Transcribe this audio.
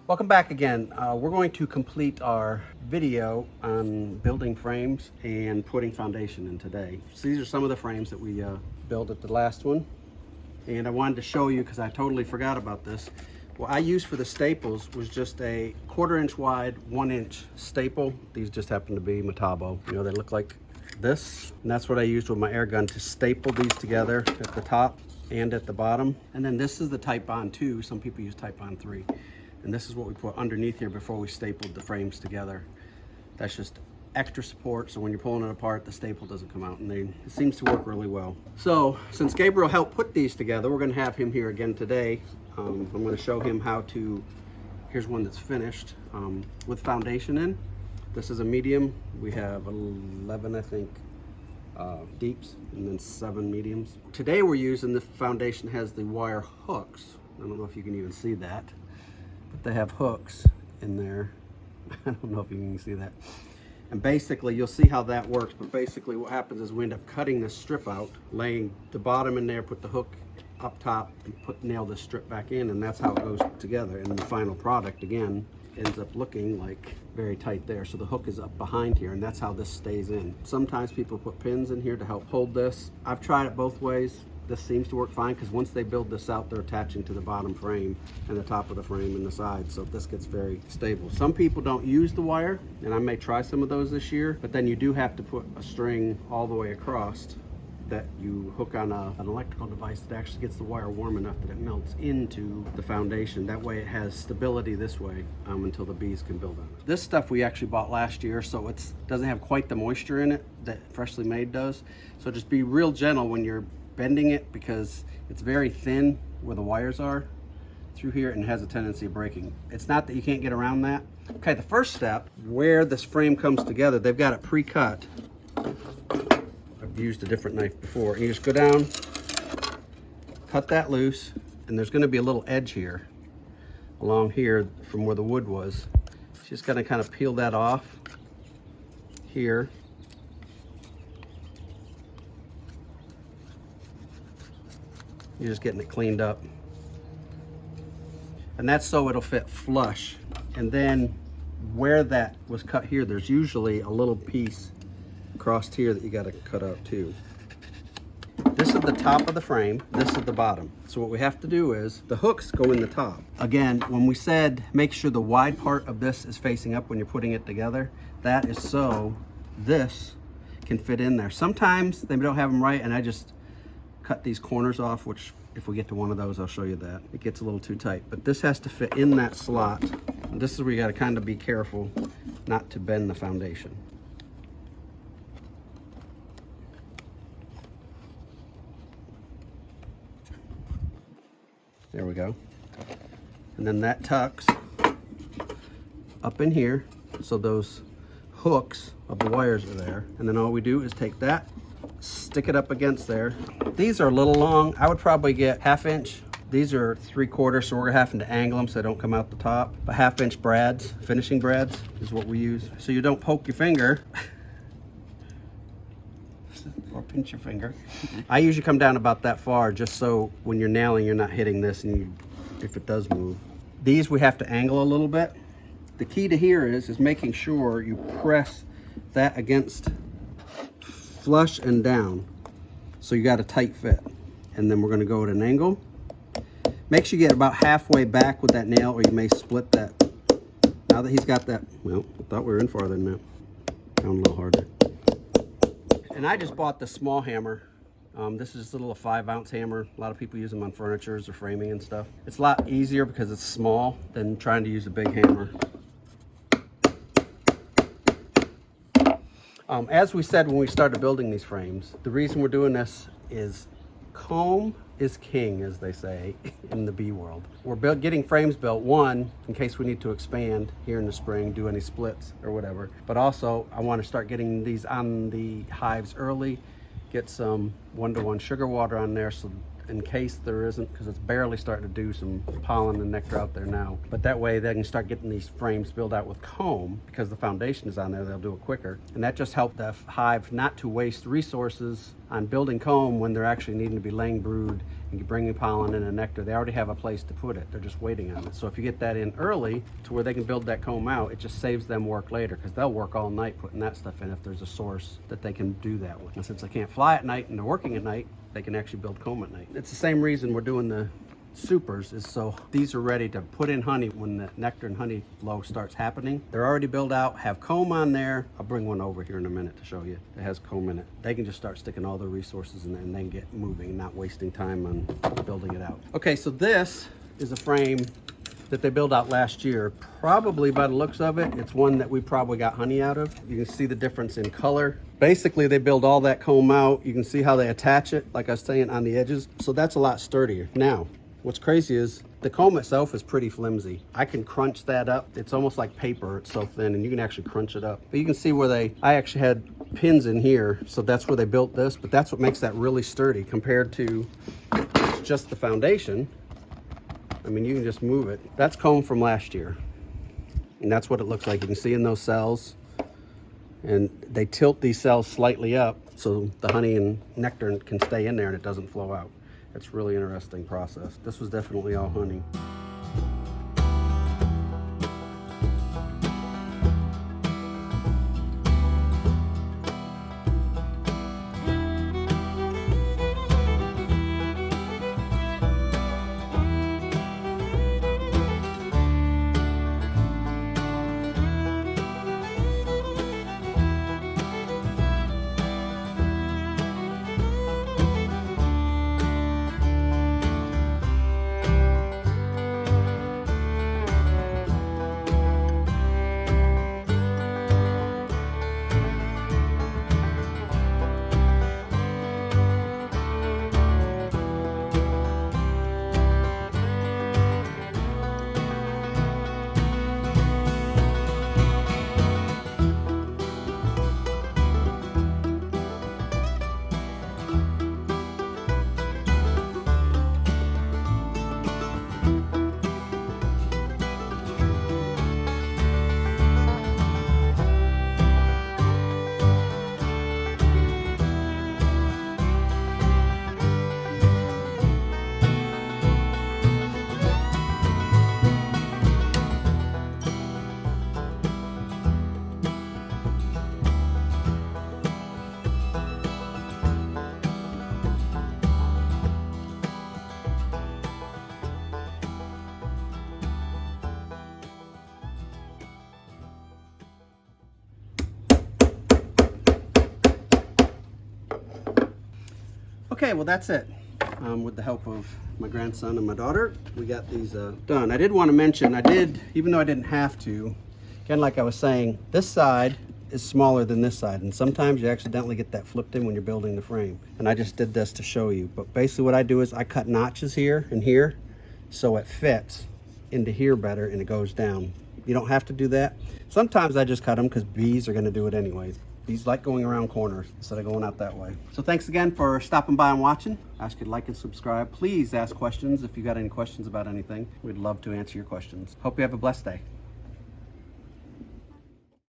Welcome back again. We're going to complete our video on building frames and putting foundation in today. So these are some of the frames that we built at the last one. And I wanted to show you, because I totally forgot about this, what I used for the staples was just a 1/4 inch wide, 1 inch staple. These just happen to be Metabo. You know, they look like this. And that's what I used with my air gun to staple these together at the top and at the bottom. And then this is the Type Bond 2. Some people use Type Bond 3. And this is what we put underneath here before we stapled the frames together. That's just extra support, so when you're pulling it apart, the staple doesn't come out, and it seems to work really well. So since Gabriel helped put these together, we're gonna have him here again today. I'm gonna show him how to, here's one that's finished with foundation in. This is a medium. We have 11, I think, deeps, and then 7 mediums. Today we're using, the foundation has the wire hooks. I don't know if you can even see that. They have hooks in there. I don't know if you can see that. And basically, you'll see how that works, but basically what happens is we end up cutting this strip out, laying the bottom in there, put the hook up top, and nail this strip back in, and that's how it goes together. And the final product, again, ends up looking like very tight there. So the hook is up behind here, and that's how this stays in. Sometimes people put pins in here to help hold this. I've tried it both ways. This seems to work fine, because once they build this out, they're attaching to the bottom frame and the top of the frame and the side, so this gets very stable. Some people don't use the wire, and I may try some of those this year, but then you do have to put a string all the way across that you hook on an electrical device that actually gets the wire warm enough that it melts into the foundation. That way it has stability this way until the bees can build on it. This stuff we actually bought last year, so it doesn't have quite the moisture in it that freshly made does. So just be real gentle when you're bending it, because it's very thin where the wires are through here, and it has a tendency of breaking. It's not that you can't get around that. Okay, the first step, where this frame comes together, they've got it pre-cut. I've used a different knife before. You just go down, cut that loose, and there's gonna be a little edge here, along here from where the wood was. Just gonna kind of peel that off here. You're just getting it cleaned up. And that's so it'll fit flush. And then where that was cut here, there's usually a little piece across here that you gotta cut out too. This is the top of the frame, this is the bottom. So what we have to do is, the hooks go in the top. Again, when we said make sure the wide part of this is facing up when you're putting it together, that is so this can fit in there. Sometimes they don't have them right, and I just cut these corners off, which if we get to one of those, I'll show you that. It gets a little too tight, but this has to fit in that slot. And this is where you gotta kind of be careful not to bend the foundation. There we go. And then that tucks up in here, so those hooks of the wires are there. And then all we do is take that, stick it up against there. These are a little long. I would probably get 1/2 inch. These are 3/4, so we're having to angle them so they don't come out the top. But 1/2 inch brads, finishing brads, is what we use. So you don't poke your finger or pinch your finger. I usually come down about that far, just so when you're nailing, you're not hitting this, and if it does move. These we have to angle a little bit. The key to here is making sure you press that against flush and down, so you got a tight fit. And then we're going to go at an angle. Make sure you get about halfway back with that nail, or you may split that. Now that he's got that, well, I thought we were in farther than that. Down a little harder. And I just bought the small hammer. This is just a little 5-ounce hammer. A lot of people use them on furniture or framing and stuff. It's a lot easier because it's small than trying to use a big hammer. As we said when we started building these frames, the reason we're doing this is comb is king, as they say in the bee world. We're getting frames built, one, in case we need to expand here in the spring, do any splits or whatever. But also, I want to start getting these on the hives early, get some 1-to-1 sugar water on there, so in case there isn't, because it's barely starting to do some pollen and nectar out there now. But that way they can start getting these frames built out with comb, because the foundation is on there, they'll do it quicker. And that just helped the hive not to waste resources on building comb when they're actually needing to be laying brood and bringing pollen in and nectar. They already have a place to put it. They're just waiting on it. So if you get that in early to where they can build that comb out, it just saves them work later, because they'll work all night putting that stuff in if there's a source that they can do that with. And since they can't fly at night and they're working at night, they can actually build comb at night. It's the same reason we're doing the supers, is so these are ready to put in honey when the nectar and honey flow starts happening. They're already built out, have comb on there. I'll bring one over here in a minute to show you. It has comb in it. They can just start sticking all their resources in there and then get moving and not wasting time on building it out. Okay, so this is a frame that they built out last year. Probably by the looks of it, it's one that we probably got honey out of. You can see the difference in color. Basically, they build all that comb out. You can see how they attach it, like I was saying, on the edges. So that's a lot sturdier. Now, what's crazy is the comb itself is pretty flimsy. I can crunch that up. It's almost like paper. It's so thin, and you can actually crunch it up. But you can see where I actually had pins in here, so that's where they built this. But that's what makes that really sturdy compared to just the foundation. I mean, you can just move it. That's comb from last year. And that's what it looks like. You can see in those cells. And they tilt these cells slightly up so the honey and nectar can stay in there and it doesn't flow out. It's really interesting process. This was definitely all honey. Okay, well that's it. With the help of my grandson and my daughter, we got these done. I did want to mention, even though I didn't have to, again, like I was saying, this side is smaller than this side, and sometimes you accidentally get that flipped in when you're building the frame. And I just did this to show you. But basically what I do is I cut notches here and here so it fits into here better and it goes down. You don't have to do that. Sometimes I just cut them because bees are going to do it anyways. Bees like going around corners instead of going out that way. So thanks again for stopping by and watching. I ask you to like and subscribe. Please ask questions if you got any questions about anything. We'd love to answer your questions. Hope you have a blessed day.